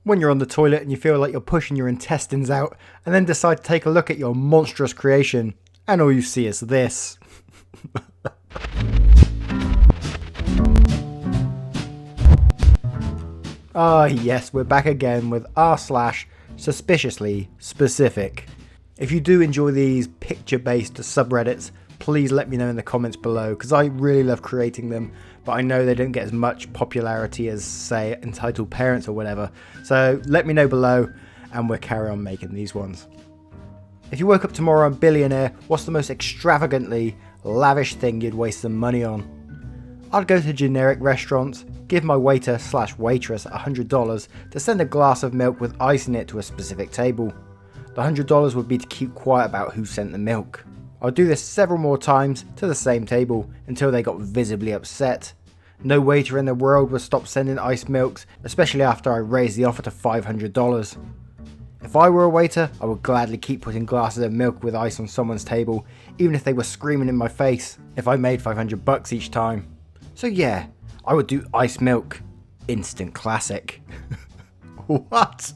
When you're on the toilet and you feel like you're pushing your intestines out, and then decide to take a look at your monstrous creation, and all you see is this. Ah yes, we're back again with r/suspiciously-specific. If you do enjoy these picture-based subreddits, please let me know in the comments below, because I really love creating them, but I know they don't get as much popularity as, say, Entitledparents or whatever. So let me know below, and we'll carry on making these ones. If you woke up tomorrow a billionaire, what's the most extravagantly lavish thing you'd waste some money on? I'd go to generic restaurants, give my waiter/waitress $100 to send a glass of milk with ice in it to a specific table. The $100 would be to keep quiet about who sent the milk. I'd do this several more times to the same table until they got visibly upset. No waiter in the world would stop sending iced milks, especially after I raised the offer to $500. If I were a waiter, I would gladly keep putting glasses of milk with ice on someone's table, even if they were screaming in my face, if I made $500 each time. So yeah, I would do iced milk. Instant classic. What?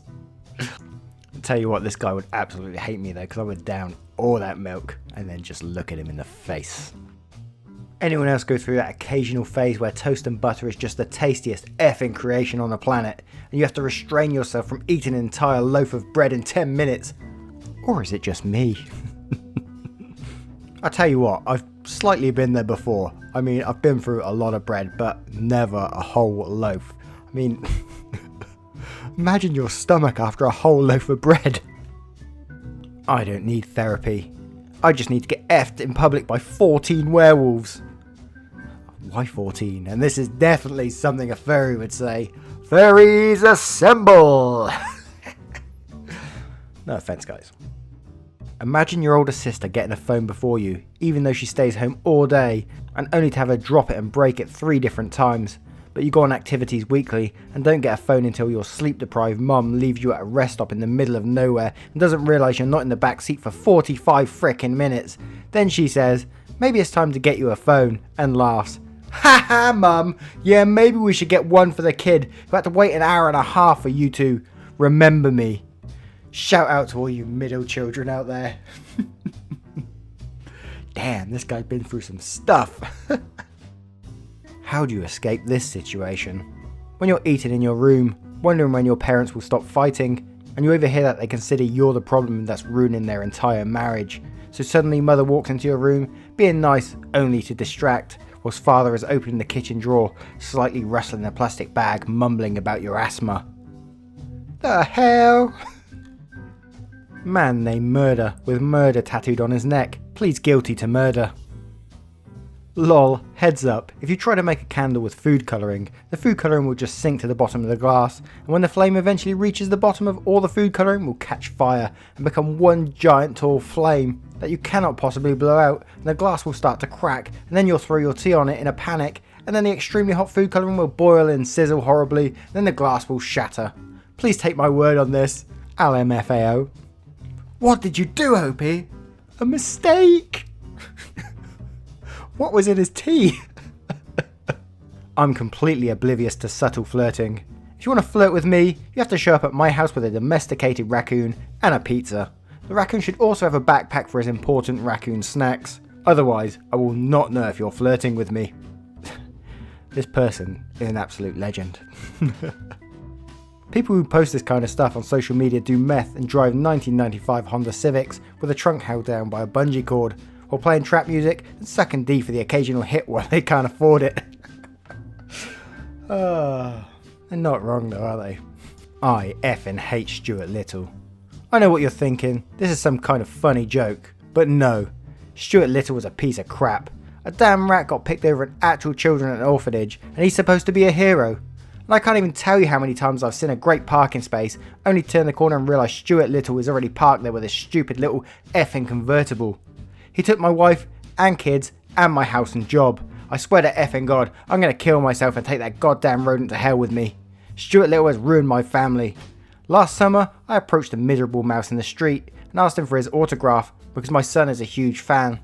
I'll tell you what, this guy would absolutely hate me though, because I would down all that milk and then just look at him in the face. Anyone else go through that occasional phase where toast and butter is just the tastiest effing creation on the planet, and you have to restrain yourself from eating an entire loaf of bread in 10 minutes? Or is it just me? I tell you what, I've slightly been there before. I mean, I've been through a lot of bread, but never a whole loaf. I mean, imagine your stomach after a whole loaf of bread. I don't need therapy. I just need to get effed in public by 14 werewolves. Why 14? And this is definitely something a fairy would say. Fairies assemble! No offense, guys. Imagine your older sister getting a phone before you, even though she stays home all day, and only to have her drop it and break it 3 different times. But you go on activities weekly and don't get a phone until your sleep-deprived mum leaves you at a rest stop in the middle of nowhere and doesn't realise you're not in the back seat for 45 frickin' minutes. Then she says, maybe it's time to get you a phone, and laughs. Ha ha, mum, yeah, maybe we should get one for the kid who had to wait an hour and a half for you to remember me. Shout out to all you middle children out there. Damn, this guy's been through some stuff. How do you escape this situation? When you're eating in your room, wondering when your parents will stop fighting, and you overhear that they consider you're the problem that's ruining their entire marriage. So suddenly mother walks into your room, being nice only to distract, whilst father is opening the kitchen drawer, slightly rustling a plastic bag, mumbling about your asthma. The hell? Man named Murder with murder tattooed on his neck, pleads guilty to murder. Lol, heads up, if you try to make a candle with food colouring, the food colouring will just sink to the bottom of the glass, and when the flame eventually reaches the bottom of all the food colouring will catch fire and become one giant tall flame that you cannot possibly blow out, and the glass will start to crack, and then you'll throw your tea on it in a panic, and then the extremely hot food colouring will boil and sizzle horribly, and then the glass will shatter. Please take my word on this. LMFAO. What did you do, Opie? A mistake! What was in his tea? I'm completely oblivious to subtle flirting. If you want to flirt with me, you have to show up at my house with a domesticated raccoon and a pizza. The raccoon should also have a backpack for his important raccoon snacks. Otherwise, I will not know if you're flirting with me. This person is an absolute legend. People who post this kind of stuff on social media do meth and drive 1995 Honda Civics with a trunk held down by a bungee cord, while playing trap music and sucking D for the occasional hit while they can't afford it. They're not wrong though, are they? I effing hate Stuart Little. I know what you're thinking, this is some kind of funny joke, but no, Stuart Little was a piece of crap. A damn rat got picked over at actual children at an orphanage, and he's supposed to be a hero. And I can't even tell you how many times I've seen a great parking space, only to turn the corner and realise Stuart Little is already parked there with his stupid little effing convertible. He took my wife and kids and my house and job. I swear to effing God, I'm going to kill myself and take that goddamn rodent to hell with me. Stuart Little has ruined my family. Last summer, I approached a miserable mouse in the street and asked him for his autograph because my son is a huge fan.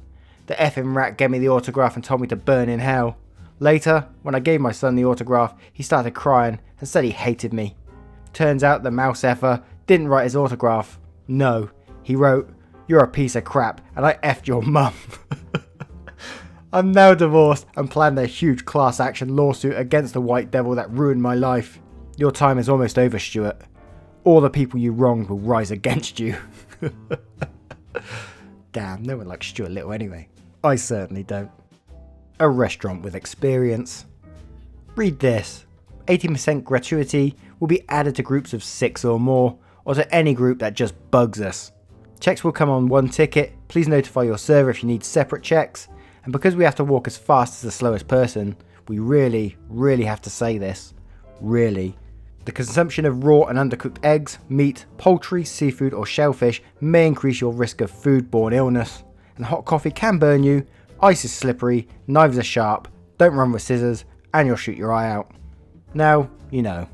The effing rat gave me the autograph and told me to burn in hell. Later, when I gave my son the autograph, he started crying and said he hated me. Turns out the mouse effer didn't write his autograph. No, he wrote, "You're a piece of crap and I effed your mum." I'm now divorced and planned a huge class action lawsuit against the white devil that ruined my life. Your time is almost over, Stuart. All the people you wronged will rise against you. Damn, no one likes Stuart Little anyway. I certainly don't. A restaurant with experience. Read this. 18% gratuity will be added to groups of 6 or more, or to any group that just bugs us. Checks will come on one ticket. Please notify your server if you need separate checks. And because we have to walk as fast as the slowest person, we really have to say this. Really. The consumption of raw and undercooked eggs, meat, poultry, seafood or shellfish may increase your risk of foodborne illness. And hot coffee can burn you, ice is slippery, knives are sharp, don't run with scissors, and you'll shoot your eye out. Now, you know.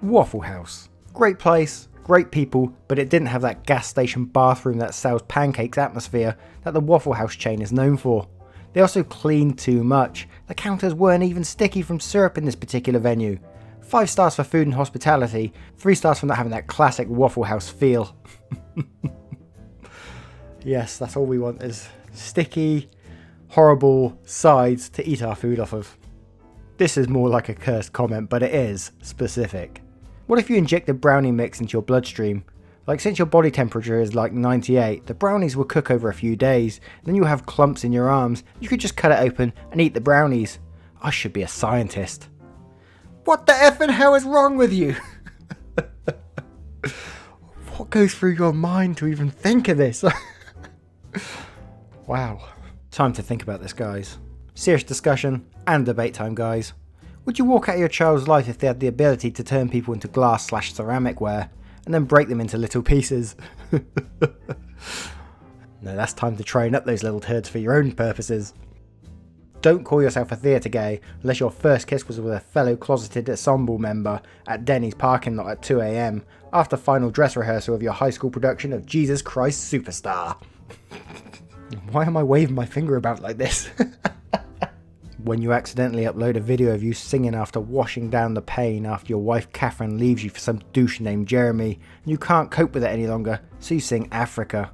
Waffle House. Great place. Great people, but it didn't have that gas station bathroom that sells pancakes atmosphere that the Waffle House chain is known for. They also cleaned too much. The counters weren't even sticky from syrup in this particular venue. 5 stars for food and hospitality, 3 stars for not having that classic Waffle House feel. Yes, that's all we want is sticky, horrible sides to eat our food off of. This is more like a cursed comment, but it is specific. What if you injected brownie mix into your bloodstream? Like, since your body temperature is like 98, the brownies will cook over a few days, then you'll have clumps in your arms. You could just cut it open and eat the brownies. I should be a scientist. What the effing hell is wrong with you? What goes through your mind to even think of this? Wow. Time to think about this, guys. Serious discussion and debate time, guys. Would you walk out of your child's life if they had the ability to turn people into glass/ceramic ware and then break them into little pieces? No, that's time to train up those little turds for your own purposes. Don't call yourself a theatre gay unless your first kiss was with a fellow closeted ensemble member at Denny's parking lot at 2 AM after final dress rehearsal of your high school production of Jesus Christ Superstar. Why am I waving my finger about like this? When you accidentally upload a video of you singing after washing down the pain after your wife Catherine leaves you for some douche named Jeremy, and you can't cope with it any longer, so you sing Africa.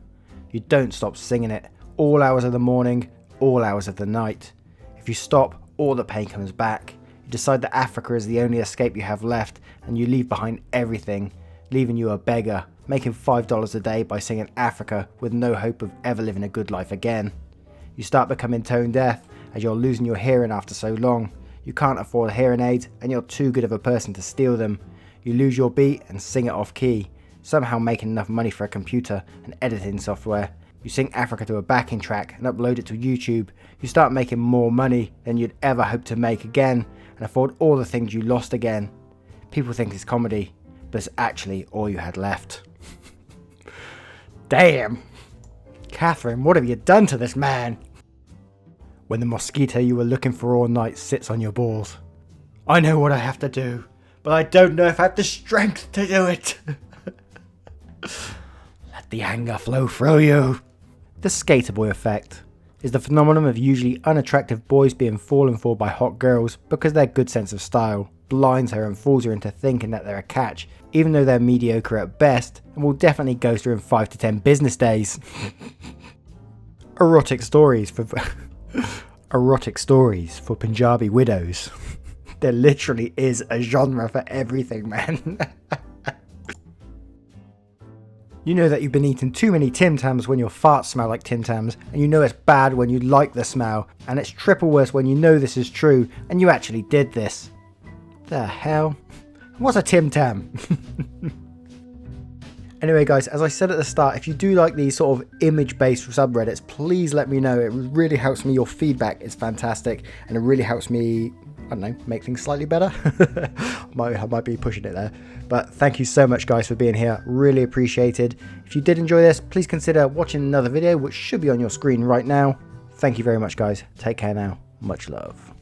You don't stop singing it, all hours of the morning, all hours of the night. If you stop, all the pain comes back. You decide that Africa is the only escape you have left, and you leave behind everything, leaving you a beggar, making $5 a day by singing Africa with no hope of ever living a good life again. You start becoming tone deaf, as you're losing your hearing after so long. You can't afford hearing aids and you're too good of a person to steal them. You lose your beat and sing it off key, somehow making enough money for a computer and editing software. You sing Africa to a backing track and upload it to YouTube. You start making more money than you'd ever hope to make again and afford all the things you lost again. People think it's comedy, but it's actually all you had left. Damn! Catherine, what have you done to this man? When the mosquito you were looking for all night sits on your balls. I know what I have to do, but I don't know if I have the strength to do it. Let the anger flow through you. The skater boy effect is the phenomenon of usually unattractive boys being fallen for by hot girls because their good sense of style blinds her and fools her into thinking that they're a catch, even though they're mediocre at best and will definitely go through in 5 to 10 business days. Erotic stories for Punjabi widows. There literally is a genre for everything, man. You know that you've been eating too many Tim Tams when your farts smell like Tim Tams, and you know it's bad when you like the smell, and it's triple worse when you know this is true and you actually did this. The hell? What's a Tim Tam? Anyway guys, as I said at the start, if you do like these sort of image-based subreddits, please let me know. It really helps me. Your feedback is fantastic and it really helps me, I don't know, make things slightly better. I might be pushing it there. But thank you so much guys for being here. Really appreciated. If you did enjoy this, please consider watching another video which should be on your screen right now. Thank you very much guys. Take care now. Much love.